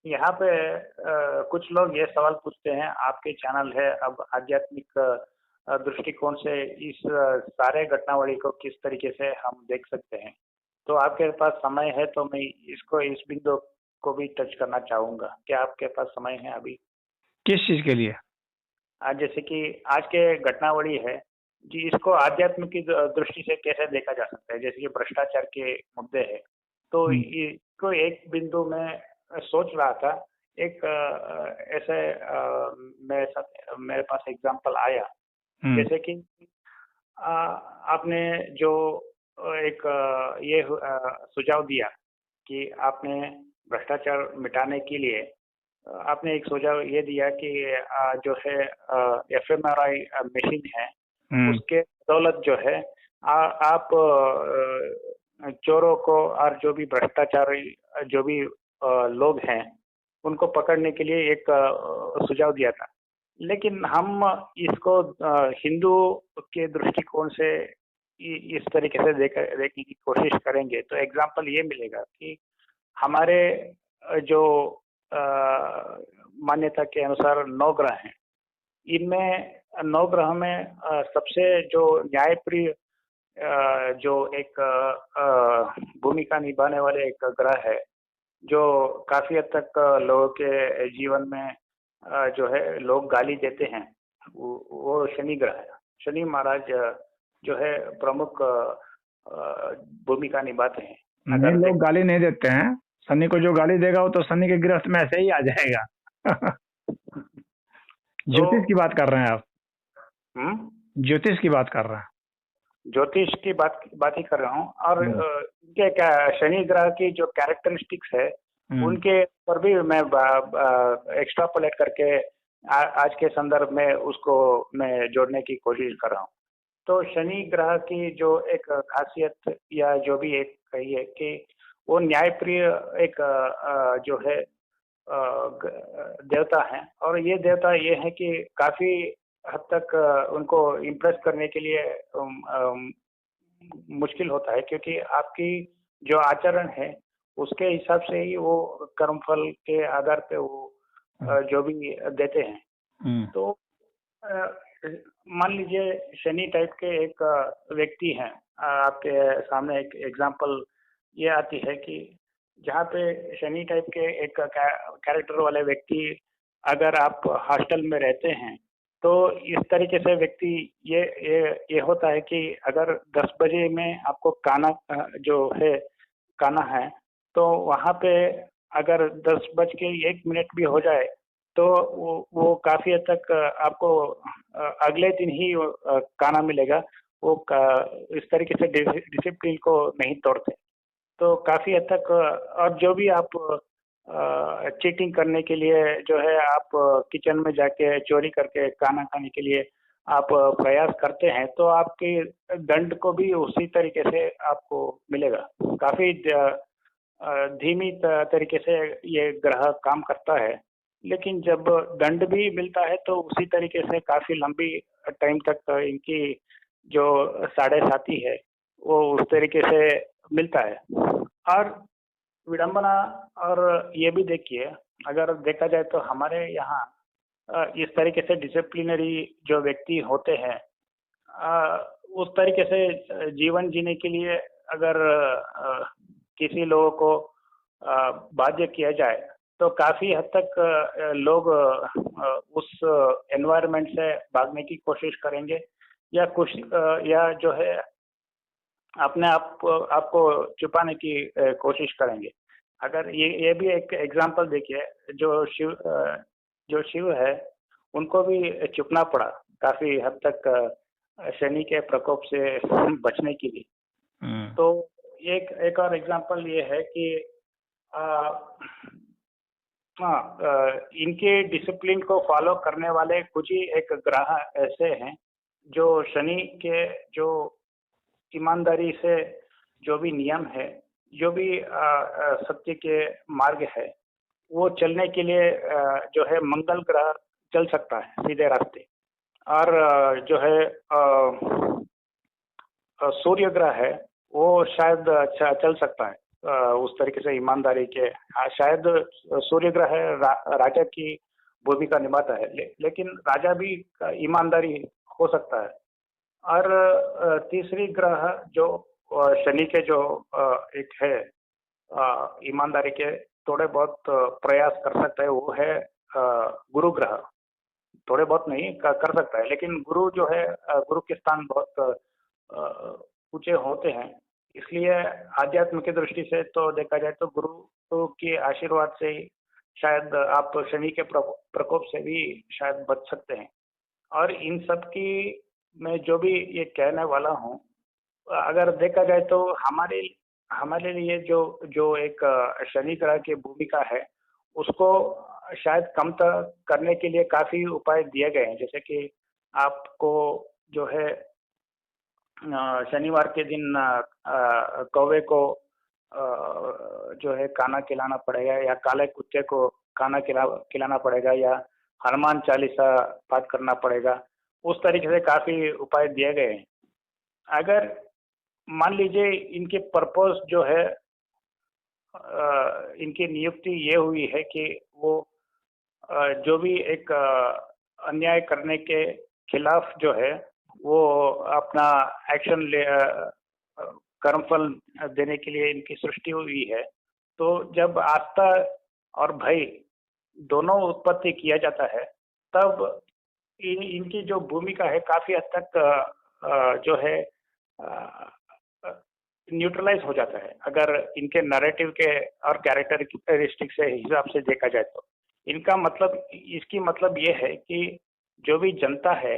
यहाँ पे कुछ लोग ये सवाल पूछते हैं, आपके चैनल है, अब आध्यात्मिक दृष्टिकोण से इस सारे घटनावली को किस तरीके से हम देख सकते हैं। तो आपके पास समय है तो मैं इसको इस बिंदु को भी टच करना चाहूँगा। क्या आपके पास समय है अभी? किस चीज के लिए? जैसे कि आज के घटनावली है जी, इसको आध्यात्म की दृष्टि से कैसे देखा जा सकता है? जैसे कि भ्रष्टाचार के मुद्दे हैं, तो हम्म, इसको एक बिंदु में सोच रहा था। एक ऐसे मेरे पास एग्जांपल आया, हम्म, जैसे कि आपने जो एक सुझाव दिया कि आपने भ्रष्टाचार मिटाने के लिए आपने एक सुझाव ये दिया कि जो है एफएमआरआई मशीन है, हम्म, उसके बदौलत जो है आप चोरों को और जो भी भ्रष्टाचारी जो भी लोग हैं, उनको पकड़ने के लिए एक सुझाव दिया था। लेकिन हम इसको हिंदू के दृष्टिकोण से इस तरीके से देखने की कोशिश करेंगे तो एग्जाम्पल ये मिलेगा कि हमारे जो अ, मान्यता के अनुसार 9 ग्रह हैं। इनमें 9 ग्रह में सबसे जो न्यायप्रिय जो एक भूमिका निभाने वाले एक ग्रह है, जो काफ़ी हद तक लोगों के जीवन में जो है लोग गाली देते हैं, वो शनि ग्रह है। शनि महाराज जो है प्रमुख भूमिका निभाते हैं। नहीं, अगर लोग देख गाली नहीं देते हैं। सनी को जो गाली देगा वो तो सनी के गिरफ्त में ऐसे ही आ जाएगा। तो ज्योतिष की बात कर रहे हैं आप? हुँ? ज्योतिष की बात कर रहे हैं? ज्योतिष की बात ही कर रहा हूँ और हम्म, इनके क्या शनि ग्रह की जो कैरेक्टरिस्टिक्स है हम्म, उनके पर भी मैं एक्स्ट्रापोलेट करके आज के संदर्भ में उसको मैं जोड़ने की कोशिश कर रहा हूँ। तो शनि ग्रह की जो एक खासियत या जो भी एक कहिए कि वो न्यायप्रिय एक जो है देवता हैं और ये देवता ये है कि काफी हद तक उनको इम्प्रेस करने के लिए मुश्किल होता है क्योंकि आपकी जो आचरण है उसके हिसाब से ही वो कर्मफल के आधार पे वो जो भी देते हैं। हम्म, तो अ, मान लीजिए शनि टाइप के एक व्यक्ति हैं, आपके सामने एक एग्जांपल ये आती है कि जहाँ पे शनि टाइप के एक कैरेक्टर वाले व्यक्ति अगर आप हॉस्टल में रहते हैं तो इस तरीके से व्यक्ति ये होता है कि अगर 10 बजे में आपको जो है खाना है तो वहाँ पे अगर 10 बज के 1 मिनट भी हो जाए तो वो काफी हद तक आपको अगले दिन ही खाना मिलेगा। वो इस तरीके से डिसिप्लिन को नहीं तोड़ते। तो काफी हद तक और जो भी आप चीटिंग करने के लिए जो है आप किचन में जाके चोरी करके खाना खाने के लिए आप प्रयास करते हैं तो आपके दंड को भी उसी तरीके से आपको मिलेगा। काफी धीमी तरीके से ये ग्रह काम करता है, लेकिन जब दंड भी मिलता है तो उसी तरीके से काफी लंबी टाइम तक इनकी जो साढ़े साथी है वो उस तरीके से मिलता है। और विडंबना और ये भी देखिए, अगर देखा जाए तो हमारे यहाँ इस तरीके से डिसिप्लिनरी जो व्यक्ति होते हैं उस तरीके से जीवन जीने के लिए अगर किसी लोगों को बाध्य किया जाए तो काफी हद तक लोग उस एनवायरनमेंट से भागने की कोशिश करेंगे या कुछ या जो है अपने आप आपको छुपाने की कोशिश करेंगे। अगर ये भी एक एग्जांपल देखिए, जो शिव है उनको भी चुपना पड़ा काफी हद तक शनि के प्रकोप से बचने के लिए। हम्म, तो एक एक और एग्जांपल ये है कि अ, हाँ, इनके डिसिप्लिन को फॉलो करने वाले कुछ ही एक ग्रह ऐसे हैं जो शनि के जो ईमानदारी से जो भी नियम है, जो भी सत्य के मार्ग है, वो चलने के लिए जो है मंगल ग्रह चल सकता है सीधे रास्ते और जो है सूर्य ग्रह है वो शायद चल सकता है। उस तरीके से ईमानदारी के शायद सूर्य ग्रह राजा की भूमिका निभाता है, लेकिन राजा भी ईमानदारी हो सकता है। और तीसरी ग्रह जो शनि के जो एक है ईमानदारी के थोड़े बहुत प्रयास कर सकता है, वो है गुरु ग्रह। थोड़े बहुत नहीं कर सकता है, लेकिन गुरु जो है गुरु के स्थान बहुत ऊंचे होते हैं। इसलिए आध्यात्म की दृष्टि से तो देखा जाए तो गुरु के आशीर्वाद से ही शायद आप शनि के प्रकोप से भी शायद बच सकते हैं। और इन सब की मैं जो भी ये कहने वाला हूँ, अगर देखा जाए तो हमारे लिए जो जो एक शनि ग्रह की भूमिका है, उसको शायद कम करने के लिए काफी उपाय दिए गए हैं। जैसे कि आपको जो है शनिवार के दिन कौवे को जो है खाना खिलाना पड़ेगा, या काले कुत्ते को खाना खिलाना पड़ेगा, या हनुमान चालीसा पाठ करना पड़ेगा। उस तरीके से काफी उपाय दिए गए हैं। अगर मान लीजिए इनके पर्पस जो है इनकी नियुक्ति ये हुई है कि वो जो भी एक अन्याय करने के खिलाफ जो है वो अपना एक्शन ले कर्मफल देने के लिए इनकी सृष्टि हुई है। तो जब आस्था और भय दोनों उत्पत्ति किया जाता है, तब इनकी जो भूमिका है काफी हद तक जो है न्यूट्रलाइज हो जाता है। अगर इनके नैरेटिव के और कैरेक्टरिस्टिक से हिसाब से देखा जाए तो इनका मतलब, इसकी मतलब ये है कि जो भी जनता है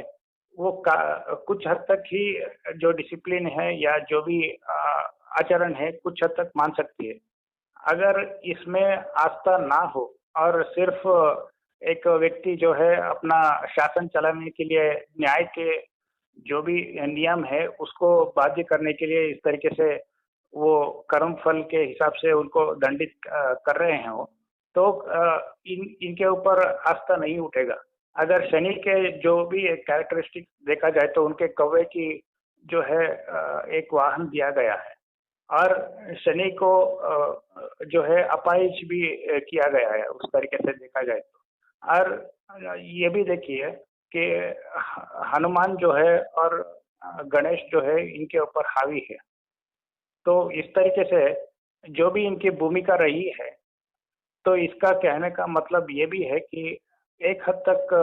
वो कुछ हद तक ही जो डिसिप्लिन है या जो भी आचरण है कुछ हद तक मान सकती है। अगर इसमें आस्था ना हो और सिर्फ एक व्यक्ति जो है अपना शासन चलाने के लिए न्याय के जो भी नियम है उसको बाध्य करने के लिए इस तरीके से वो कर्म फल के हिसाब से उनको दंडित कर रहे हैं, वो तो इनके ऊपर आस्था नहीं उठेगा। अगर शनि के जो भी एक कैरेक्टरिस्टिक देखा जाए तो उनके कौवे की जो है एक वाहन दिया गया है, और शनि को जो है अपाहिज भी किया गया है उस तरीके से देखा जाए तो। और ये भी देखिए कि हनुमान जो है और गणेश जो है इनके ऊपर हावी है। तो इस तरीके से जो भी इनकी भूमिका रही है, तो इसका कहने का मतलब ये भी है कि एक हद तक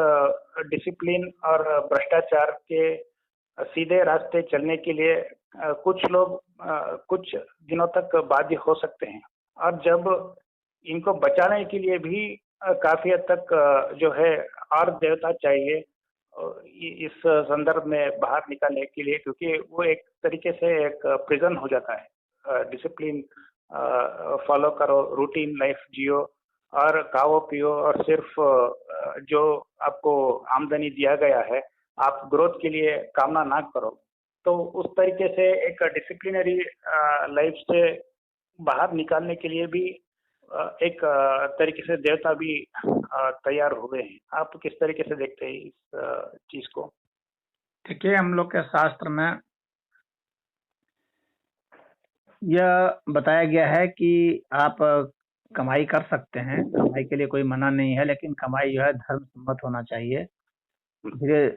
डिसिप्लिन और भ्रष्टाचार के सीधे रास्ते चलने के लिए कुछ लोग कुछ दिनों तक बाध्य हो सकते हैं, और जब इनको बचाने के लिए भी काफी हद तक जो है और देवता चाहिए इस संदर्भ में बाहर निकालने के लिए, क्योंकि वो एक तरीके से एक प्रिजन हो जाता है। डिसिप्लिन फॉलो करो, रूटीन लाइफ जियो और खाओ पियो, और सिर्फ जो आपको आमदनी दिया गया है आप ग्रोथ के लिए कामना ना करो। तो उस तरीके से एक डिसिप्लिनरी लाइफ से बाहर निकालने के लिए भी एक तरीके से देवता भी तैयार हुए हैं। आप किस तरीके से देखते हैं इस चीज को? देखिए, हम लोग के शास्त्र में यह बताया गया है कि आप कमाई कर सकते हैं, कमाई के लिए कोई मना नहीं है, लेकिन कमाई जो है धर्म सम्मत होना चाहिए। धीरे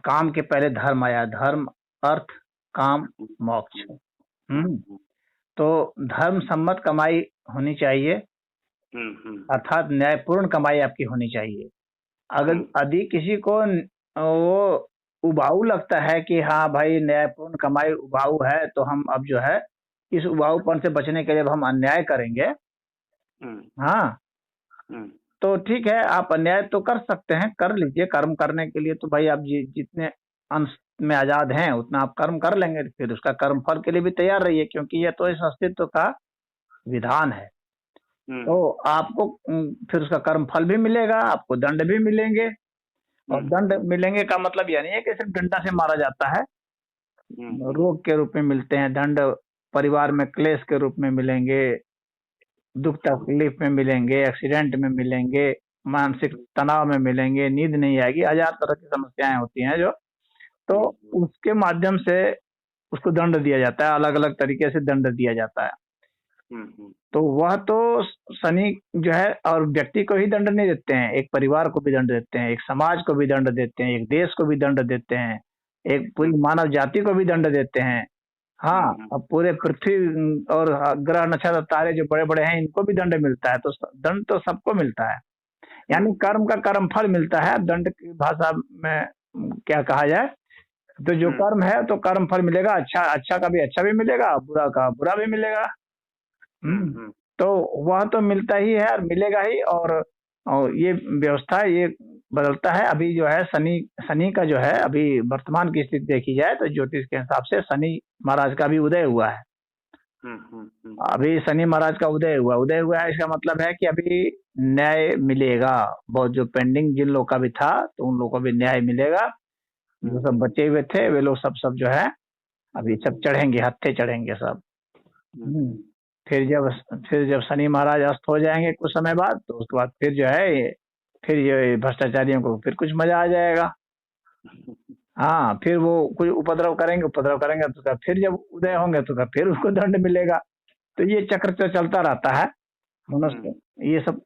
काम के पहले धर्म आया, धर्म अर्थ काम मोक्ष। तो धर्म सम्मत कमाई होनी चाहिए, अर्थात न्यायपूर्ण कमाई आपकी होनी चाहिए। अगर यदि किसी को वो उबाऊ लगता है कि हाँ भाई न्यायपूर्ण कमाई उबाऊ है, तो हम अब जो है इस उबाऊपन से बचने के लिए अब हम अन्याय करेंगे, हाँ तो ठीक है, आप अन्याय तो कर सकते हैं, कर लीजिए। कर्म करने के लिए तो भाई आप जितने अंश में आजाद हैं उतना आप कर्म कर लेंगे, फिर उसका कर्म फल के लिए भी तैयार रहिए, क्योंकि ये तो इस अस्तित्व का विधान है। तो आपको फिर उसका कर्म फल भी मिलेगा, आपको दंड भी मिलेंगे। और दंड मिलेंगे का मतलब यह नहीं है कि सिर्फ डंडा से मारा जाता है, रोग के रूप में मिलते हैं दंड, परिवार में क्लेश के रूप में मिलेंगे, दुख तकलीफ में मिलेंगे, एक्सीडेंट में मिलेंगे, मानसिक तनाव में मिलेंगे, नींद नहीं आएगी, हजार तरह की समस्याएं होती हैं जो, तो उसके माध्यम से उसको दंड दिया जाता है, अलग अलग तरीके से दंड दिया जाता है। तो वह तो शनि जो है और व्यक्ति को ही दंड नहीं देते हैं, एक परिवार को भी दंड देते हैं, एक समाज को भी दंड देते हैं, एक देश को भी दंड देते हैं, एक पूरी मानव जाति को भी दंड देते हैं। हाँ, अब पूरे पृथ्वी और ग्रह नक्षत्र तारे जो बड़े बड़े हैं इनको भी दंड मिलता है, तो दंड तो सबको मिलता है। यानी कर्म का कर्म फल मिलता है। दंड की भाषा में क्या कहा जाए, तो जो कर्म है तो कर्म फल मिलेगा, अच्छा अच्छा का भी अच्छा भी मिलेगा, बुरा का बुरा भी मिलेगा। तो वह तो मिलता ही है और मिलेगा ही। और ये व्यवस्था ये बदलता है। अभी जो है शनि शनि का जो है अभी वर्तमान की स्थिति देखी जाए तो ज्योतिष के हिसाब से शनि महाराज का भी उदय हुआ है। अभी शनि महाराज का उदय हुआ है। इसका मतलब है कि अभी न्याय मिलेगा। बहुत जो पेंडिंग जिन लोगों का भी था तो उन लोगों को भी न्याय मिलेगा। जो सब बचे हुए थे वे लोग सब जो है अभी सब चढ़ेंगे, हत्थे चढ़ेंगे सब। फिर जब शनि महाराज अस्त हो जाएंगे कुछ समय बाद, तो उसके बाद फिर जो है फिर ये भ्रष्टाचारियों को फिर कुछ मजा आ जाएगा। हाँ, फिर वो कुछ उपद्रव करेंगे तो फिर जब उदय होंगे तो फिर उसको दंड मिलेगा। तो ये चक्र तो चलता रहता है। मनुष्य ये सब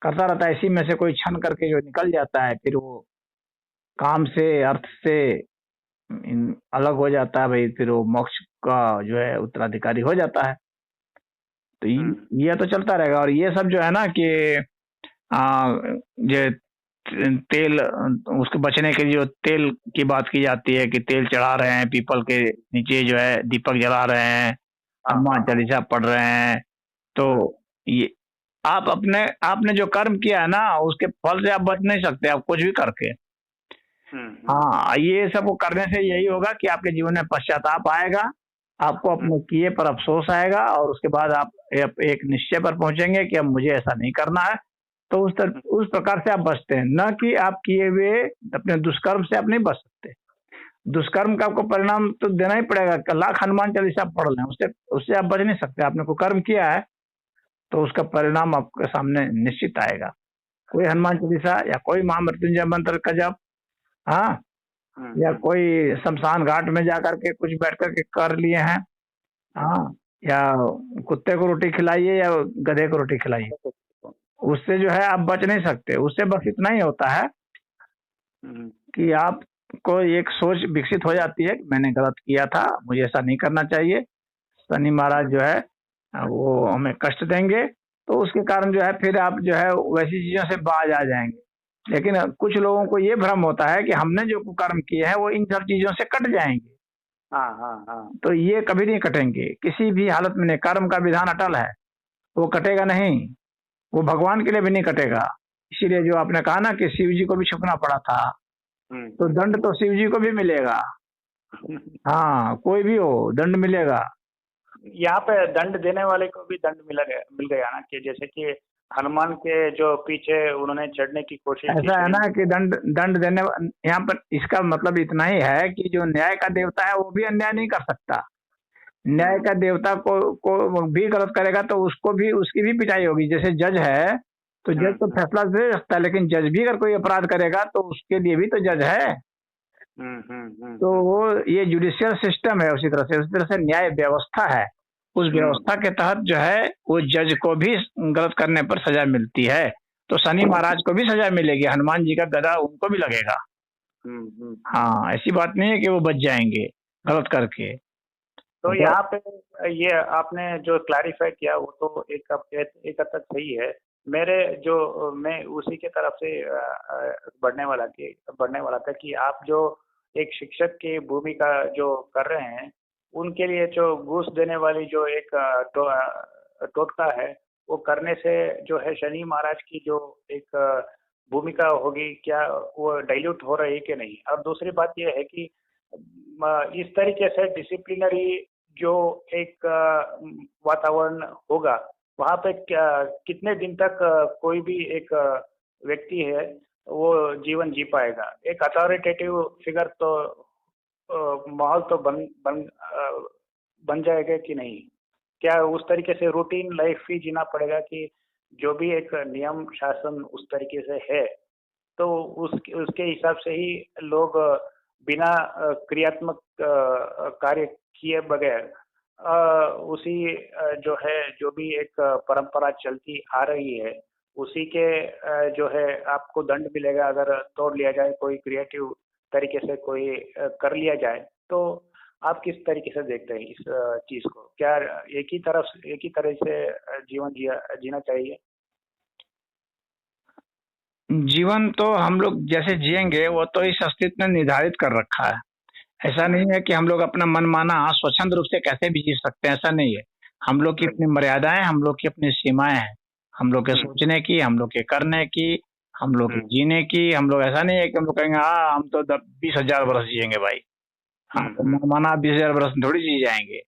करता रहता है। इसी में से कोई क्षण करके जो निकल जाता है फिर वो काम से अर्थ से अलग हो जाता है भाई, फिर वो मोक्ष का जो है उत्तराधिकारी हो जाता है। तो ये तो चलता रहेगा। और ये सब जो है ना कि जो तेल उसके बचने के लिए जो तेल की बात की जाती है कि तेल चढ़ा रहे हैं, पीपल के नीचे जो है दीपक जला रहे हैं, हनुमान चालीसा पढ़ रहे हैं, तो ये आपने जो कर्म किया है ना उसके फल से आप बच नहीं सकते, आप कुछ भी करके। हाँ, ये सब करने से यही होगा कि आपके जीवन में पश्चाताप आएगा, आपको अपने किए पर अफसोस आएगा और उसके बाद आप एक निश्चय पर पहुंचेंगे कि अब मुझे ऐसा नहीं करना है। तो उस प्रकार से आप बचते हैं, न कि आप किए हुए अपने दुष्कर्म से आप नहीं बच सकते। दुष्कर्म का आपको परिणाम तो देना ही पड़ेगा। लाख हनुमान चालीसा पढ़ लें, उससे आप बच नहीं सकते। आपने कोई कर्म किया है तो उसका परिणाम आपके सामने निश्चित आएगा। कोई हनुमान चालीसा या कोई महामृत्युंजय मंत्र का जप, हाँ, या कोई शमशान घाट में जाकर के कुछ बैठ कर के कर लिए हैं, हाँ, या कुत्ते को रोटी खिलाइए या गधे को रोटी खिलाइए, उससे जो है आप बच नहीं सकते। उससे बस इतना ही होता है कि आपको एक सोच विकसित हो जाती है कि मैंने गलत किया था, मुझे ऐसा नहीं करना चाहिए। शनि महाराज जो है वो हमें कष्ट देंगे, तो उसके कारण जो है फिर आप जो है वैसी चीजों से बाज आ जाएंगे। लेकिन कुछ लोगों को ये भ्रम होता है कि हमने जो कर्म किए हैं वो इन सब चीजों से कट जाएंगे। तो ये कभी नहीं कटेंगे, किसी भी हालत में नहीं। कर्म का विधान अटल है, वो कटेगा नहीं, वो भगवान के लिए भी नहीं कटेगा। इसीलिए जो आपने कहा ना कि शिव जी को भी छुपना पड़ा था, तो दंड तो शिव जी को भी मिलेगा। हाँ, कोई भी हो दंड मिलेगा। यहाँ पे दंड देने वाले को भी दंड मिल गया ना, कि जैसे कि हनुमान के जो पीछे उन्होंने चढ़ने की कोशिश की। ऐसा है ना कि दंड देने, यहाँ पर इसका मतलब इतना ही है कि जो न्याय का देवता है वो भी अन्याय नहीं कर सकता। न्याय का देवता को भी गलत करेगा तो उसको भी उसकी भी पिटाई होगी। जैसे जज है तो जज तो फैसला दे सकता है, लेकिन जज भी अगर कोई अपराध करेगा तो उसके लिए भी तो जज है। तो वो ये जुडिशियल सिस्टम है। उसी तरह से न्याय व्यवस्था है। उस व्यवस्था के तहत जो है वो जज को भी गलत करने पर सजा मिलती है। तो शनि महाराज को भी सजा मिलेगी, हनुमान जी का गदा उनको भी लगेगा। हाँ, ऐसी बात नहीं है कि वो बच जाएंगे गलत करके। तो यहाँ पे ये आपने जो क्लैरिफाई किया वो तो एक हद तक सही है। मैं उसी के तरफ से बढ़ने वाला था कि आप जो एक शिक्षक की भूमिका जो कर रहे हैं, उनके लिए जो घूस देने वाली जो एक टोटका है वो करने से जो है शनि महाराज की जो एक भूमिका होगी, क्या वो डाइल्यूट हो रही है कि नहीं। और दूसरी बात ये है कि इस तरीके से डिसिप्लिनरी जो एक वातावरण होगा वहाँ पे कितने दिन तक कोई भी एक व्यक्ति है वो जीवन जी पाएगा। एक अथॉरिटेटिव फिगर तो माहौल तो बन जाएगा कि नहीं। क्या उस तरीके से रूटीन लाइफ ही जीना पड़ेगा कि जो भी एक नियम शासन उस तरीके से है तो उसके हिसाब से ही लोग बिना क्रियात्मक कार्य किए बगैर उसी जो है जो भी एक परंपरा चलती आ रही है उसी के जो है आपको दंड मिलेगा अगर तोड़ लिया जाए, कोई क्रिएटिव तरीके से कोई कर लिया जाए। तो आप किस तरीके से देखते हैं इस चीज को? क्या एक ही तरह से जीवन जीना चाहिए? जीवन तो हम लोग जैसे जिएंगे वो तो इस अस्तित्व ने निर्धारित कर रखा है। ऐसा नहीं है कि हम लोग अपना मन माना स्वच्छंद रूप से कैसे भी जी सकते हैं, ऐसा नहीं है। हम लोग की अपनी मर्यादाएं, हम लोग की अपनी सीमाएं हैं, हम लोग के सोचने की, हम लोग के करने की, हम लोग के जीने की। हम लोग ऐसा नहीं है कि हम लोग कहेंगे हाँ हम तो 20,000 बरस जिएंगे भाई। हाँ तो मन माना 20,000 बरस थोड़ी जी जाएंगे।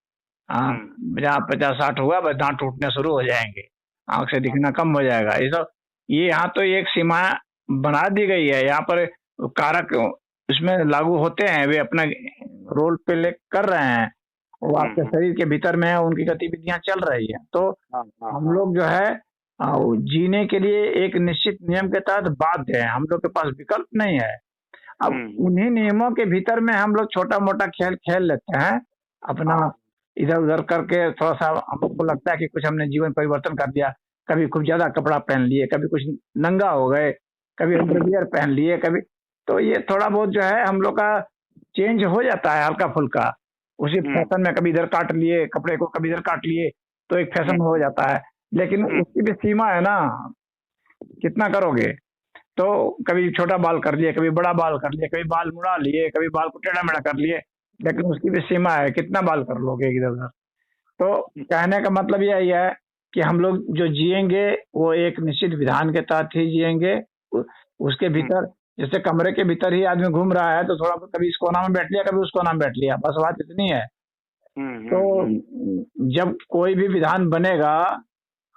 हाँ, जहाँ 50-60 हुआ बस दांत टूटने शुरू हो जाएंगे, आंख से दिखना कम हो जाएगा। ये यहाँ तो एक सीमा बना दी गई है। यहाँ पर कारक इसमें लागू होते हैं, वे अपना रोल प्ले कर रहे हैं, वो आपके शरीर के भीतर में है, उनकी गतिविधियां चल रही है। तो हम लोग जो है जीने के लिए एक निश्चित नियम के तहत बाध्य है, हम लोग के पास विकल्प नहीं है। अब उन्हीं नियमों के भीतर में हम लोग छोटा मोटा खेल खेल लेते हैं अपना, इधर उधर करके थोड़ा सा हमको लगता है कि कुछ हमने जीवन परिवर्तन कर दिया। कभी कुछ ज्यादा कपड़ा पहन लिए, कभी कुछ नंगा हो गए, कभी अंडरवियर पहन लिए, कभी तो ये थोड़ा बहुत जो है हम लोग का चेंज हो जाता है हल्का फुल्का उसी फैशन में। कभी इधर काट लिए कपड़े को, कभी इधर काट लिए, तो एक फैशन हो जाता है। लेकिन उसकी भी सीमा है ना, कितना करोगे। तो कभी छोटा बाल कर लिए, कभी बड़ा बाल कर लिए, कभी बाल मुड़ा लिए, कभी बाल को टेढ़ा मेढ़ा कर लिए, लेकिन उसकी भी सीमा है, कितना बाल कर लोगे इधर उधर। तो कहने का मतलब यही है कि हम लोग जो जिएंगे वो एक निश्चित विधान के तहत ही जिएंगे। उसके भीतर, जैसे कमरे के भीतर ही आदमी घूम रहा है तो थोड़ा कभी इस कोना में बैठ लिया, कभी उस कोना में बैठ लिया, बस बात इतनी है। तो जब कोई भी विधान बनेगा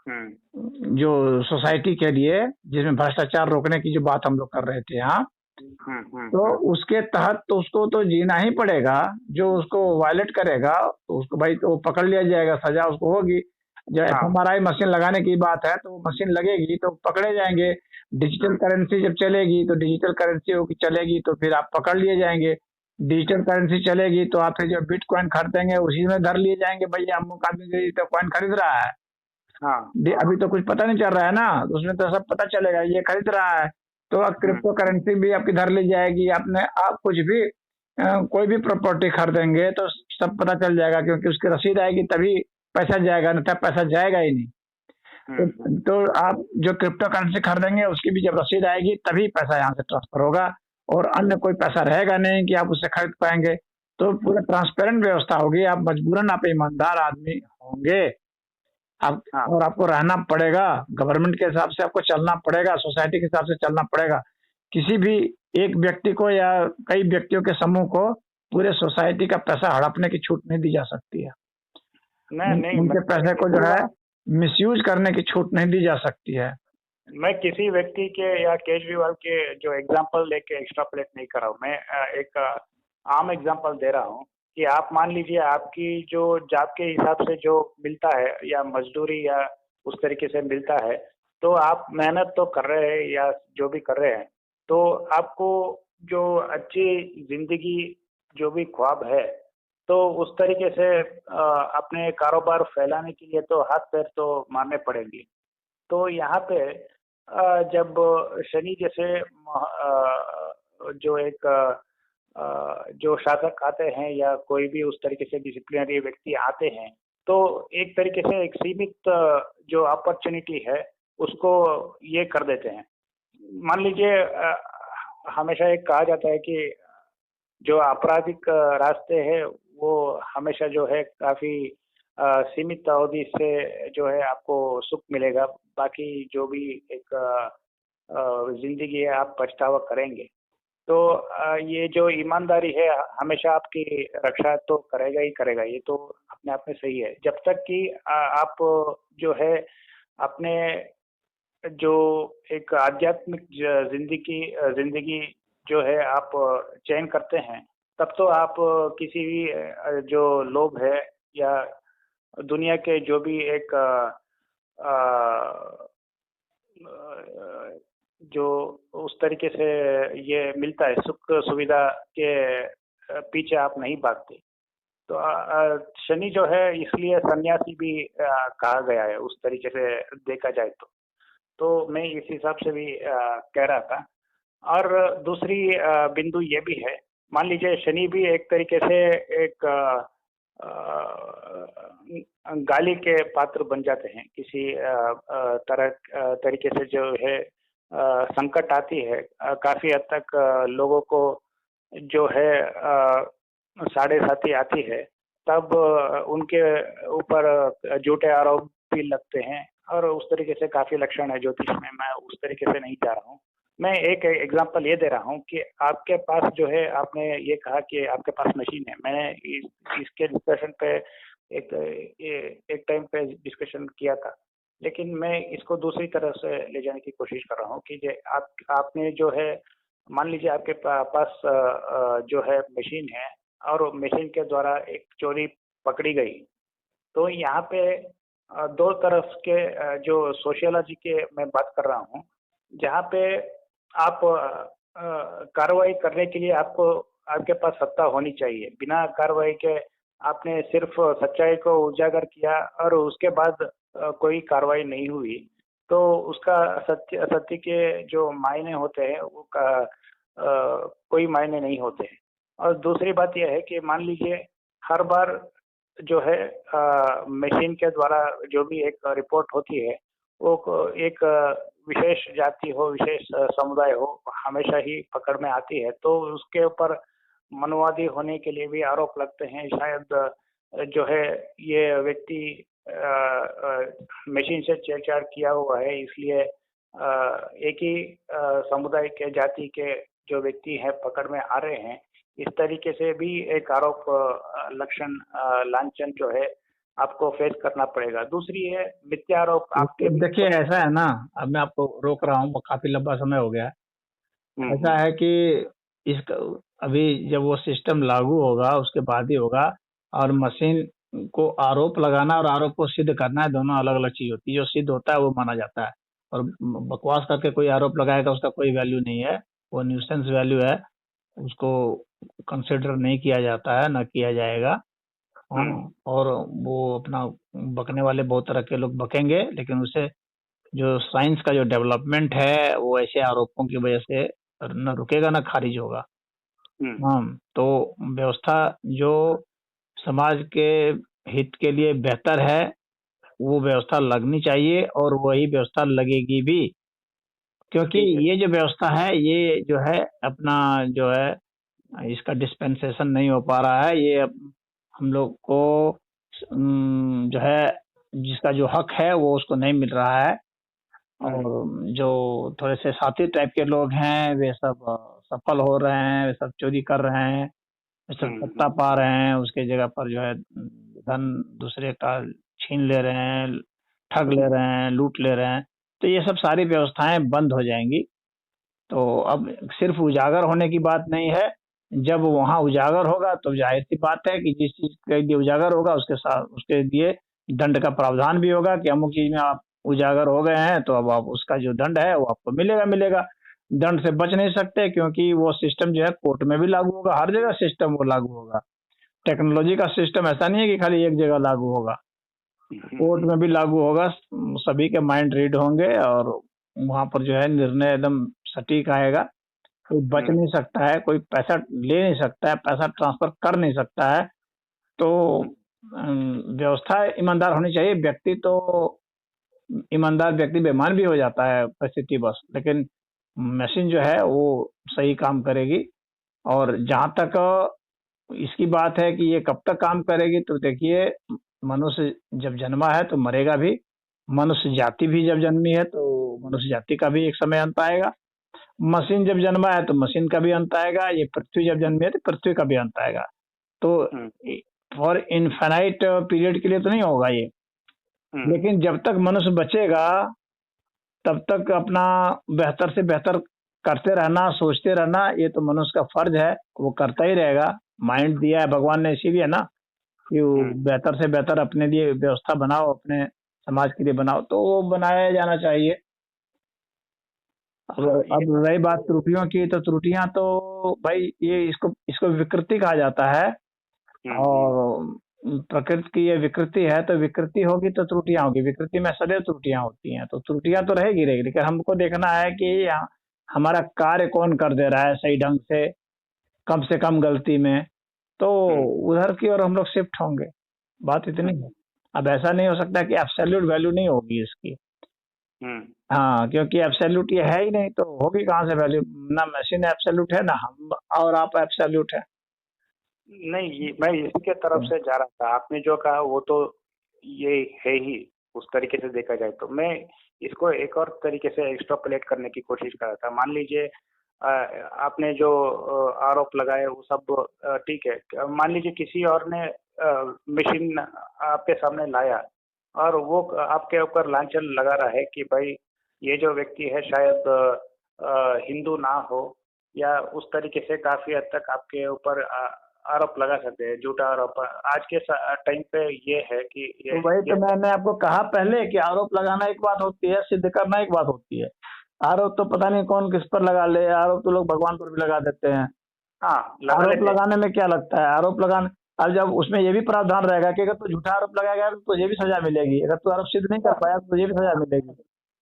जो सोसाइटी के लिए, जिसमें भ्रष्टाचार रोकने की जो बात हम लोग कर रहे थे, हाँ, तो उसके तहत तो उसको तो जीना ही पड़ेगा। जो उसको वायलेट करेगा तो उसको भाई तो पकड़ लिया जाएगा, सजा उसको होगी। जब FMRI मशीन लगाने की बात है तो मशीन लगेगी तो पकड़े जाएंगे। डिजिटल करेंसी जब चलेगी तो डिजिटल करेंसी चलेगी तो फिर आप पकड़ लिए जाएंगे। डिजिटल करेंसी चलेगी तो आप फिर जो बिटकॉइन खरीदेंगे उसी में धर लिए जाएंगे, भैया अमुक आदमी तो कॉइन खरीद रहा है। हाँ, अभी तो कुछ पता नहीं चल रहा है ना, उसमें तो सब पता चलेगा ये खरीद रहा है। तो क्रिप्टो करेंसी भी आपकी धर ली जाएगी। आप कुछ भी कोई भी प्रॉपर्टी खरीदेंगे तो सब पता चल जाएगा, क्योंकि उसकी रसीद आएगी तभी पैसा जाएगा, नहीं पैसा जाएगा ही नहीं। तो आप जो क्रिप्टो करेंसी खरीदेंगे उसकी भी जब रसीद आएगी तभी पैसा यहाँ से ट्रांसफर होगा, और अन्य कोई पैसा रहेगा नहीं कि आप उससे खरीद पाएंगे। तो पूरा ट्रांसपेरेंट व्यवस्था होगी। आप मजबूरन आप ईमानदार आदमी होंगे आप, और आपको रहना पड़ेगा, गवर्नमेंट के हिसाब से आपको चलना पड़ेगा, सोसाइटी के हिसाब से चलना पड़ेगा। किसी भी एक व्यक्ति को या कई व्यक्तियों के समूह को पूरे सोसाइटी का पैसा हड़पने की छूट नहीं दी जा सकती है। नहीं, उनके पैसे को जो है मिसयूज करने की छूट नहीं दी जा सकती है। मैं किसी व्यक्ति के या केजरीवाल के जो एग्जाम्पल लेके एक्स्ट्रापोलेट नहीं कर रहा हूँ, मैं एक आम एग्जाम्पल दे रहा हूँ कि आप मान लीजिए आपकी जो जॉब के हिसाब से जो मिलता है या मजदूरी या उस तरीके से मिलता है, तो आप मेहनत तो कर रहे हैं या जो भी कर रहे हैं, तो आपको जो अच्छी जिंदगी जो भी ख्वाब है तो उस तरीके से अपने कारोबार फैलाने के लिए तो हाथ पैर तो मारने पड़ेंगे। तो यहाँ पे जब शनि जैसे जो एक जो शासक आते हैं या कोई भी उस तरीके से डिसिप्लिनरी व्यक्ति आते हैं, तो एक तरीके से एक सीमित जो अपॉर्चुनिटी है उसको ये कर देते हैं। मान लीजिए हमेशा एक कहा जाता है कि जो आपराधिक रास्ते हैं वो हमेशा जो है काफी सीमित अवधि से जो है आपको सुख मिलेगा, बाकी जो भी एक जिंदगी है आप पछतावा करेंगे। तो ये जो ईमानदारी है हमेशा आपकी रक्षा तो करेगा ही करेगा, ये तो अपने आप में सही है। जब तक कि आप जो है अपने जो एक आध्यात्मिक जिंदगी जो है आप चयन करते हैं, तब तो आप किसी भी जो लोभ है या दुनिया के जो भी एक जो उस तरीके से ये मिलता है सुख सुविधा के पीछे आप नहीं भागते। तो शनि जो है इसलिए सन्यासी भी कहा गया है, उस तरीके से देखा जाए तो मैं इस हिसाब से भी कह रहा था। और दूसरी बिंदु ये भी है, मान लीजिए शनि भी एक तरीके से एक गाली के पात्र बन जाते हैं किसी तरीके से जो है संकट आती है, काफी हद तक लोगों को जो है साढ़े साथी आती है, तब उनके ऊपर झूठे आरोप भी लगते हैं और उस तरीके से काफी लक्षण है ज्योतिष में। मैं उस तरीके से नहीं जा रहा हूँ, मैं एक एग्जांपल ये दे रहा हूँ कि आपके पास जो है, आपने ये कहा कि आपके पास मशीन है। मैंने इसके डिस्कशन पे एक टाइम पे डिस्कशन किया था, लेकिन मैं इसको दूसरी तरह से ले जाने की कोशिश कर रहा हूँ कि आपने जो है, मान लीजिए आपके पास जो है मशीन है और मशीन के द्वारा एक चोरी पकड़ी गई, तो यहाँ पे दो तरफ के जो सोशियोलॉजी के मैं बात कर रहा हूँ, जहाँ पे आप कार्रवाई करने के लिए आपके पास सत्ता होनी चाहिए। बिना कार्रवाई के आपने सिर्फ सच्चाई को उजागर किया और उसके बाद कोई कार्रवाई नहीं हुई, तो उसका सत्य के जो मायने होते हैं वो कोई मायने नहीं होते हैं। और दूसरी बात यह है कि मान लीजिए हर बार जो है मशीन के द्वारा जो भी एक रिपोर्ट होती है, वो एक विशेष जाति हो, विशेष समुदाय हो, हमेशा ही पकड़ में आती है, तो उसके ऊपर मनवादी होने के लिए भी आरोप लगते हैं। शायद जो है ये व्यक्ति मशीन से छेड़छाड़ किया हुआ है, इसलिए एक ही समुदाय के जाति के जो व्यक्ति हैं पकड़ में आ रहे हैं। इस तरीके से भी एक आरोप लक्षण लांछन जो है आपको फेस करना पड़ेगा। दूसरी है मिथ्यारोप। आपके देखिए ऐसा है ना, अब मैं आपको रोक रहा हूँ, काफी लंबा समय हो गया। ऐसा है कि इसका अभी जब वो सिस्टम लागू होगा उसके बाद ही होगा, और मशीन को आरोप लगाना और आरोप को सिद्ध करना है, दोनों अलग अलग चीज होती है। जो सिद्ध होता है वो माना जाता है, और बकवास करके कोई आरोप लगाएगा उसका कोई वैल्यू नहीं है, वो न्यूसेंस वैल्यू है, उसको कंसिडर नहीं किया जाता है, ना किया जाएगा। और वो अपना बकने वाले बहुत तरह के लोग बकेंगे, लेकिन उसे जो साइंस का जो डेवलपमेंट है वो ऐसे आरोपों की वजह से न रुकेगा न खारिज होगा। तो व्यवस्था जो समाज के हित के लिए बेहतर है वो व्यवस्था लगनी चाहिए, और वही व्यवस्था लगेगी भी, क्योंकि ये जो व्यवस्था है ये जो है अपना जो है इसका डिस्पेंसेशन नहीं हो पा रहा है। ये हम लोग को जो है जिसका जो हक है वो उसको नहीं मिल रहा है, और जो थोड़े से साथी टाइप के लोग हैं वे सब सफल हो रहे हैं, वे सब चोरी कर रहे हैं, वे सब सत्ता पा रहे हैं, उसके जगह पर जो है धन दूसरे का छीन ले रहे हैं, ठग ले रहे हैं, लूट ले रहे हैं। तो ये सब सारी व्यवस्थाएं बंद हो जाएंगी। तो अब सिर्फ उजागर होने की बात नहीं है, जब वहां उजागर होगा तो जाहिर सी बात है कि जिस चीज के लिए उजागर होगा उसके साथ उसके लिए दंड का प्रावधान भी होगा कि अमुक चीज में आप उजागर हो गए हैं तो अब आप उसका जो दंड है वो आपको मिलेगा। दंड से बच नहीं सकते, क्योंकि वो सिस्टम जो है कोर्ट में भी लागू होगा, हर जगह सिस्टम वो लागू होगा। टेक्नोलॉजी का सिस्टम ऐसा नहीं है कि खाली एक जगह लागू होगा, कोर्ट में भी लागू होगा। सभी के माइंड रीड होंगे और वहां पर जो है निर्णय एकदम सटीक आएगा। कोई बच नहीं सकता है, कोई पैसा ले नहीं सकता है, पैसा ट्रांसफर कर नहीं सकता है। तो व्यवस्था ईमानदार होनी चाहिए। व्यक्ति तो ईमानदार व्यक्ति बेईमान भी हो जाता है परिस्थिति बस, लेकिन मशीन जो है वो सही काम करेगी। और जहां तक इसकी बात है कि ये कब तक काम करेगी, तो देखिए मनुष्य जब जन्मा है तो मरेगा भी, मनुष्य जाति भी जब जन्मी है तो मनुष्य जाति का भी एक समय अंत आएगा, मशीन जब जन्मा है तो मशीन का भी अंत आएगा, ये पृथ्वी जब जन्मी है तो पृथ्वी का भी अंत आएगा। तो फॉर इनफाइनाइट पीरियड के लिए तो नहीं होगा ये, लेकिन जब तक मनुष्य बचेगा तब तक अपना बेहतर से बेहतर करते रहना, सोचते रहना, ये तो मनुष्य का फर्ज है, वो करता ही रहेगा। माइंड दिया है भगवान ने इसीलिए ना कि वो बेहतर से बेहतर अपने लिए व्यवस्था बनाओ, अपने समाज के लिए बनाओ, तो वो बनाया जाना चाहिए। अब रही बात त्रुटियों की, तो त्रुटियां तो भाई ये इसको विकृति कहा जाता है। और प्रकृति की ये विकृति है, तो विकृति होगी तो त्रुटियां होगी, विकृति में सदैव त्रुटियां होती हैं, तो त्रुटियां तो रहेगी, लेकिन हमको देखना है कि हमारा कार्य कौन कर दे रहा है सही ढंग से कम गलती में, तो उधर की ओर हम लोग शिफ्ट होंगे। बात इतनी है। अब ऐसा नहीं हो सकता कि एब्सोल्यूट वैल्यू नहीं होगी इसकी। हाँ, क्योंकि एब्सोल्यूट ये है ही नहीं, तो होगी कहाँ से वैल्यू? ना मशीन एब्सोल्यूट है, ना हम और आप एब्सोल्यूट है। नहीं, मैं इसके तरफ से जा रहा था। आपने जो कहा वो तो ये है ही, उस तरीके से देखा जाए तो। मैं इसको एक और तरीके से एक्सट्रापोलेट करने की कोशिश कर रहा था। मान लीजिए आपने जो आरोप लगाए वो सब ठीक है। मान लीजिए किसी और ने मशीन आपके सामने लाया और वो आपके ऊपर लांछन लगा रहा है कि भाई ये जो व्यक्ति है शायद हिंदू ना हो, या उस तरीके से काफी हद तक आपके ऊपर आरोप लगा सकते हैं, झूठा आरोप। आज के टाइम पे ये है कि ये, तो वही तो मैंने आपको कहा पहले कि आरोप लगाना एक बात होती है, सिद्ध करना एक बात होती है। आरोप तो पता नहीं कौन किस पर लगा ले, आरोप तो लोग भगवान पर भी लगा देते हैं। हाँ, आरोप लगाने में क्या लगता है? आरोप लगाने, अब जब उसमें ये भी प्रावधान रहेगा कि अगर तू झूठा आरोप लगाएगा तो तुझे भी सजा मिलेगी, अगर तू आरोप सिद्ध नहीं कर पाया तो तुझे भी सजा मिलेगी।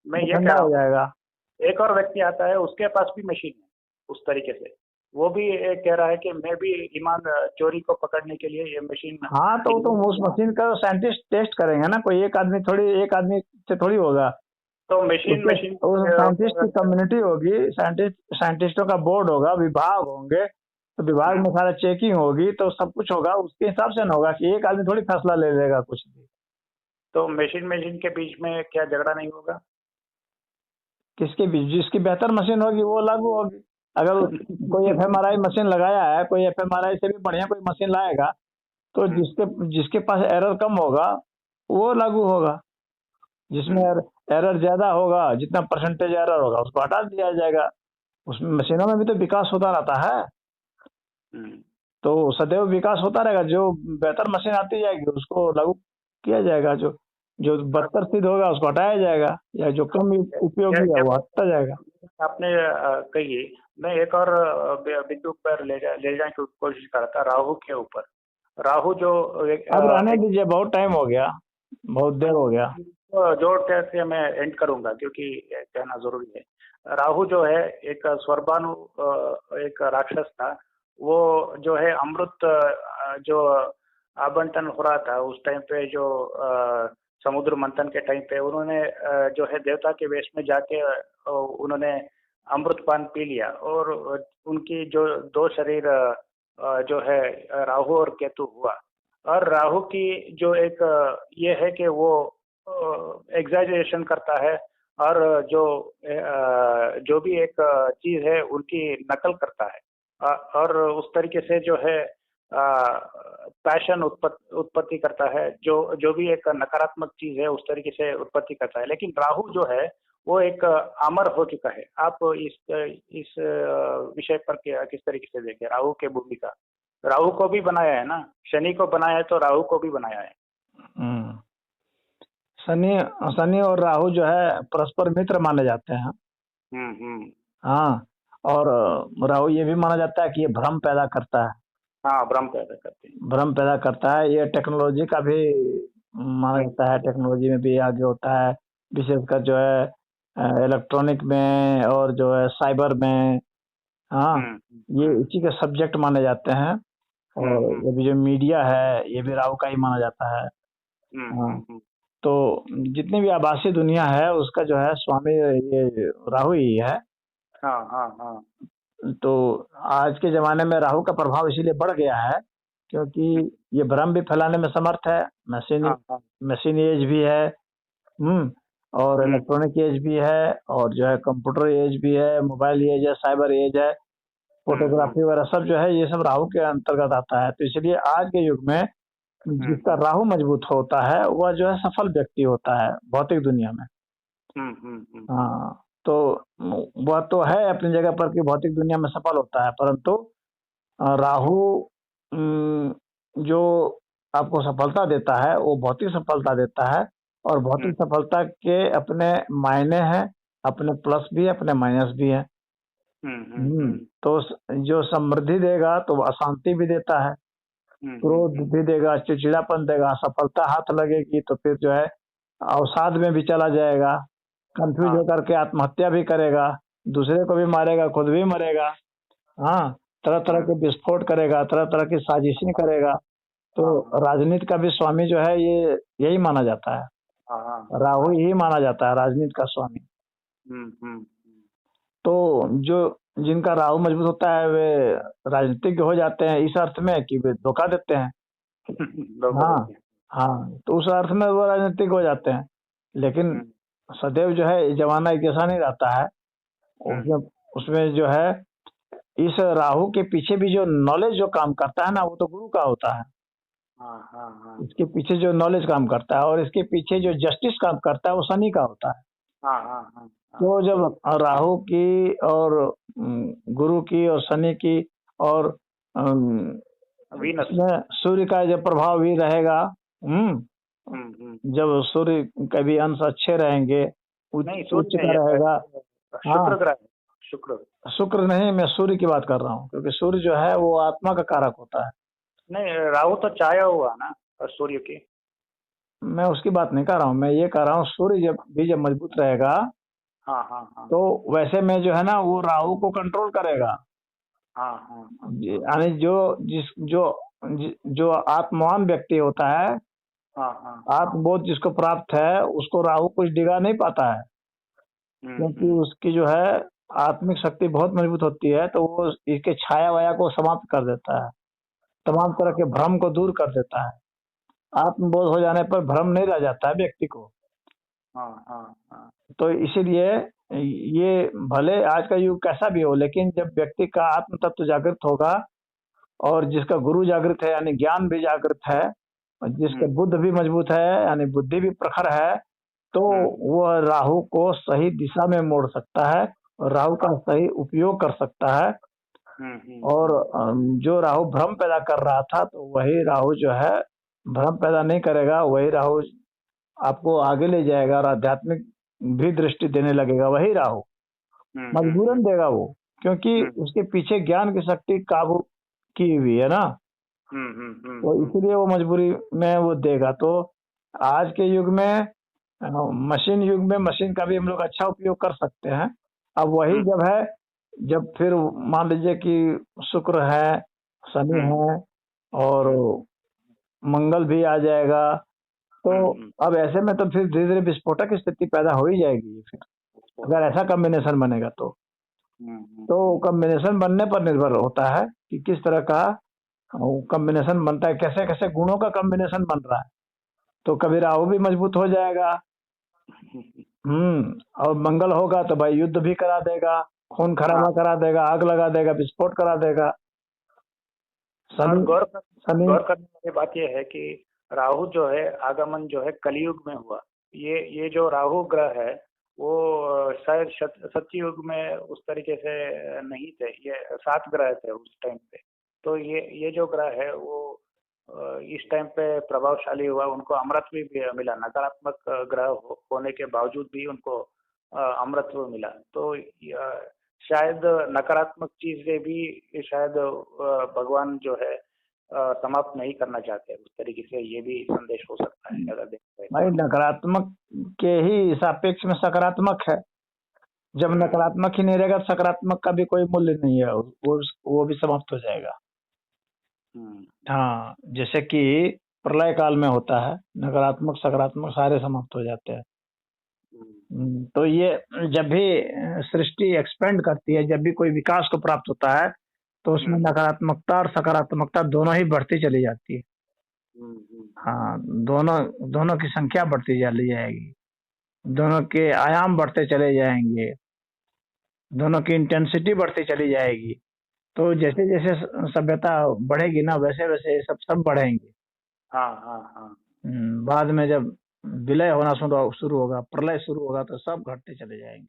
मैं ये कह रहा हो जाएगा। एक और व्यक्ति आता है, उसके पास भी मशीन है उस तरीके से, वो भी कह रहा है कि मैं भी ईमान चोरी को पकड़ने के लिए ये मशीन। हाँ, तो उस मशीन का साइंटिस्ट टेस्ट करेंगे ना, कोई एक आदमी से थोड़ी होगा। तो मशीन साइंटिस्ट की कम्युनिटी होगी, साइंटिस्टों का बोर्ड होगा, विभाग होंगे, तो विभाग में सारा चेकिंग होगी, तो सब कुछ होगा, उसके हिसाब से ना होगा कि एक आदमी थोड़ी फैसला ले लेगा कुछ भी। तो मशीन के बीच में क्या झगड़ा नहीं होगा? किसके बीच? जिसकी बेहतर मशीन होगी वो लागू होगी। अगर कोई एफएमआरआई मशीन लगाया है, कोई एफएमआरआई से भी बढ़िया कोई मशीन लाएगा, तो जिसके पास एरर कम होगा वो लागू होगा। जिसमें एरर ज्यादा होगा, जितना परसेंटेज एरर होगा उसको हटा दिया जाएगा। उसमें मशीनों में भी तो विकास होता रहता है, तो सदैव विकास होता रहेगा। जो बेहतर मशीन आती जाएगी उसको लागू किया जाएगा, जो बदतर सिद्ध होगा उसको हटाया जाएगा, या जो कम उपयोगी है वो हटता जाएगा। आपने कही, मैं एक और बिंदु पर ले जाने की कोशिश कर रहा था, राहु के ऊपर। राहु जो अब रहने दीजिए, बहुत टाइम हो गया, बहुत देर हो गया। जोड़ के मैं एंड करूंगा क्योंकि कहना जरूरी है। राहु जो है एक स्वर्भानु एक राक्षस था। वो जो है अमृत जो आवंटन हो रहा था उस टाइम पे, जो समुद्र मंथन के टाइम पे उन्होंने जो है देवता के वेश में जाके उन्होंने अमृतपान पी लिया, और उनकी जो दो शरीर जो है राहु और केतु हुआ। और राहु की जो एक ये है कि वो एग्जैजरेशन करता है, और जो भी एक चीज है उनकी नकल करता है, और उस तरीके से जो है पैशन उत्पत्ति करता है। जो भी एक नकारात्मक चीज है उस तरीके से उत्पत्ति करता है। लेकिन राहु जो है वो एक अमर हो चुका है। आप इस विषय पर किस तरीके से देखें राहु के भूमिका? राहु को भी बनाया है ना, शनि को बनाया है तो राहु को भी बनाया है। शनि और राहु जो है परस्पर मित्र माने जाते हैं। हाँ, और राहु ये भी माना जाता है कि ये भ्रम पैदा करता है। हाँ, भ्रम पैदा करते हैं। भ्रम पैदा करता है। ये टेक्नोलॉजी का भी माना जाता है, टेक्नोलॉजी में भी आगे होता है, विशेषकर जो है इलेक्ट्रॉनिक में और जो है साइबर में। हाँ, ये इसी के सब्जेक्ट माने जाते हैं। और ये भी जो मीडिया है ये भी राहु का ही माना जाता है। हाँ, तो जितनी भी आभासी दुनिया है उसका जो है स्वामी ये राहु ही है। हाँ हाँ हाँ। तो आज के जमाने में राहु का प्रभाव इसीलिए बढ़ गया है क्योंकि ये भ्रम भी फैलाने में समर्थ है। मशीन एज भी है, और इलेक्ट्रॉनिक एज भी है, और जो है कंप्यूटर एज भी है, मोबाइल एज है, साइबर एज है, फोटोग्राफी वगैरह सब जो है ये सब राहु के अंतर्गत आता है। तो इसलिए आज के युग में जिसका राहु मजबूत होता है वह जो है सफल व्यक्ति होता है भौतिक दुनिया में। हाँ, तो वह तो है अपनी जगह पर कि भौतिक दुनिया में सफल होता है, परंतु राहु जो आपको सफलता देता है वो भौतिक सफलता देता है, और भौतिक सफलता के अपने मायने हैं, अपने प्लस भी है, अपने माइनस भी है। तो जो समृद्धि देगा तो अशांति भी देता है। क्रोध भी देगा, चिड़चिड़ापन देगा, सफलता हाथ लगेगी तो फिर जो है अवसाद में भी चला जाएगा, कंफ्यूज हाँ। होकर के आत्महत्या भी करेगा, दूसरे को भी मारेगा, खुद भी मरेगा। हाँ, तरह तरह के विस्फोट करेगा, तरह तरह की साजिशें करेगा। तो राजनीति का भी स्वामी जो है ये यही माना जाता है, राहु ही माना जाता है राजनीति का स्वामी। तो जो जिनका राहु मजबूत होता है वे राजनीतिज्ञ हो जाते हैं, इस अर्थ में कि वे धोखा देते हैं। हाँ हाँ, तो उस अर्थ में वो राजनीतिक हो जाते हैं। लेकिन सदैव जो है जमाना एक जैसा नहीं रहता है, उसमें जो है इस राहु के पीछे भी जो नॉलेज जो काम करता है ना, वो तो गुरु का होता है। इसके पीछे जो नॉलेज काम करता है और इसके पीछे जो जस्टिस काम करता है वो शनि का होता है। तो जब राहु की और गुरु की और शनि की और में सूर्य का जब प्रभाव भी रहेगा, जब सूर्य का भी अंश अच्छे रहेंगे, उच्च का रहेगा। शुक्र नहीं, मैं सूर्य की बात कर रहा हूँ, क्योंकि सूर्य जो है वो आत्मा का कारक होता है। नहीं, राहु तो छाया हुआ ना सूर्य की। मैं उसकी बात नहीं कर रहा हूँ, मैं ये कह रहा हूँ सूर्य जब मजबूत रहेगा तो वैसे में जो है ना वो राहु को कंट्रोल करेगा। यानी जो आत्मवान व्यक्ति होता है, आत्मबोध जिसको प्राप्त है, उसको राहु कुछ डिगा नहीं पाता है, क्योंकि उसकी जो है आत्मिक शक्ति बहुत मजबूत होती है। तो वो इसके छाया वाया को समाप्त कर देता है, तमाम तरह के भ्रम को दूर कर देता है। आत्मबोध हो जाने पर भ्रम नहीं रह जाता है व्यक्ति को। तो इसीलिए ये भले आज का युग कैसा भी हो, लेकिन जब व्यक्ति का आत्म तत्व जागृत होगा और जिसका गुरु जागृत है यानी ज्ञान भी जागृत है, जिसका बुद्ध भी मजबूत है यानी बुद्धि भी प्रखर है, तो वह राहु को सही दिशा में मोड़ सकता है और राहु का सही उपयोग कर सकता है। और जो राहु भ्रम पैदा कर रहा था, तो वही राहु जो है भ्रम पैदा नहीं करेगा, वही राहु आपको आगे ले जाएगा और आध्यात्मिक भी दृष्टि देने लगेगा। वही राहु मजबूरन देगा वो, क्योंकि उसके पीछे ज्ञान की शक्ति काबू की हुई है ना। तो इसलिए वो मजबूरी में वो देगा। तो आज के युग में, मशीन युग में, मशीन का भी हम लोग अच्छा उपयोग कर सकते हैं। अब वही जब फिर मान लीजिए कि शुक्र है, शनि है और मंगल भी आ जाएगा, तो अब ऐसे में तो फिर धीरे धीरे विस्फोटक स्थिति पैदा हो ही जाएगी। फिर अगर ऐसा कॉम्बिनेशन बनेगा तो कॉम्बिनेशन बनने पर निर्भर होता है कि किस तरह का कॉम्बिनेशन बनता है, कैसे कैसे गुणों का कॉम्बिनेशन बन रहा है। तो कभी राहु भी मजबूत हो जाएगा, और मंगल होगा तो भाई युद्ध भी करा देगा, खून खराबा करा देगा, आग लगा देगा, विस्फोट करा देगा। गौर करने वाली बात यह है कि राहु जो है आगमन जो है कलयुग में हुआ। ये जो राहु ग्रह है वो शायद सत्ययुग में उस तरीके से नहीं थे, ये 7 ग्रह थे उस टाइम पे। तो ये जो ग्रह है वो इस टाइम पे प्रभावशाली हुआ, उनको अमरत्व भी मिला। नकारात्मक ग्रह होने के बावजूद भी उनको अमरत्व मिला। तो शायद नकारात्मक चीजें भी शायद भगवान जो है समाप्त नहीं करना चाहते। उस तरीके से ये भी संदेश हो सकता है अगर देखते भाई। नकारात्मक के ही सापेक्ष में सकारात्मक है। जब नकारात्मक ही नहीं रहेगा तो सकारात्मक का भी कोई मूल्य नहीं है, वो भी समाप्त हो जाएगा। हाँ, जैसे कि प्रलय काल में होता है, नकारात्मक सकारात्मक सारे समाप्त हो जाते हैं। तो ये जब भी सृष्टि एक्सपेंड करती है, जब भी कोई विकास को प्राप्त होता है, तो उसमें नकारात्मकता और सकारात्मकता दोनों ही बढ़ती चली जाती है। हाँ, दोनों की संख्या बढ़ती चली जाएगी, दोनों के आयाम बढ़ते चले जाएंगे, दोनों की इंटेंसिटी बढ़ती चली जाएगी। तो जैसे जैसे सभ्यता बढ़ेगी ना, वैसे वैसे सब बढ़ेंगे। बाद में जब विलय होना शुरू होगा, प्रलय शुरू होगा, तो सब घटते चले जाएंगे।